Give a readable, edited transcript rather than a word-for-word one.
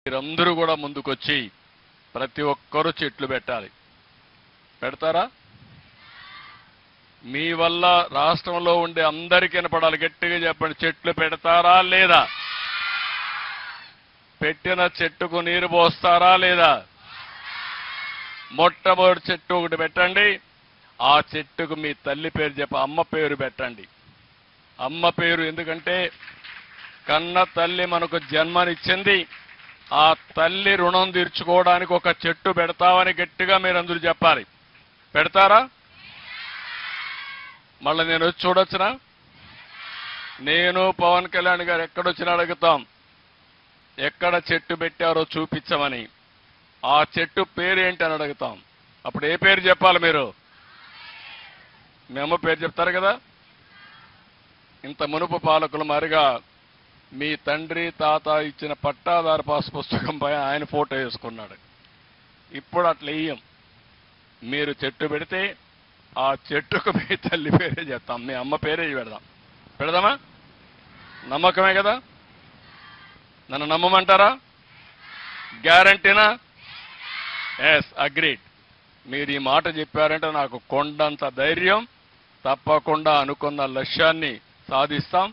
మీరందరూ కూడా ముందుకొచ్చి ప్రతి ఒక్కరూ చెట్లు పెట్టాలి. పెడతారా? మీ వల్ల రాష్ట్రంలో ఉండే అందరికీ వినపడాలి. గట్టిగా చెప్పండి, చెట్లు పెడతారా లేదా? పెట్టిన చెట్టుకు నీరు పోస్తారా లేదా? మొట్టమొదటి చెట్టు ఒకటి పెట్టండి. ఆ చెట్టుకు మీ తల్లి పేరు చెప్ప, అమ్మ పేరు పెట్టండి. అమ్మ పేరు ఎందుకంటే కన్న తల్లి మనకు జన్మనిచ్చింది. ఆ తల్లి రుణం తీర్చుకోవడానికి ఒక చెట్టు పెడతామని గట్టిగా మీరందరూ చెప్పాలి. పెడతారా? మళ్ళీ నేను వచ్చి చూడొచ్చునా? నేను పవన్ కళ్యాణ్ గారు ఎక్కడొచ్చినా అడుగుతాం, ఎక్కడ చెట్టు పెట్టారో చూపించమని. ఆ చెట్టు పేరు ఏంటి అని అడుగుతాం. అప్పుడు ఏ పేరు చెప్పాలి మీరు? మీ అమ్మ పేరు చెప్తారు కదా. ఇంత మునుపు పాలకులు మరిగా మీ తండ్రి తాత ఇచ్చిన పట్టాదారు పాస్ పుస్తకంపై ఆయన ఫోటో వేసుకున్నాడు. ఇప్పుడు అట్లా ఇయ్యం. మీరు చెట్టు పెడితే ఆ చెట్టుకు మీ తల్లి పేరే చెప్తాం, మీ అమ్మ పేరే పెడదాం. పెడదామా? నమ్మకమే కదా? నన్ను నమ్మమంటారా? గ్యారంటీనా? Yes, agreed. మీరు ఈ మాట చెప్పారంటే నాకు కొండంత ధైర్యం. తప్పకుండా అనుకున్న లక్ష్యాన్ని సాధిస్తాం.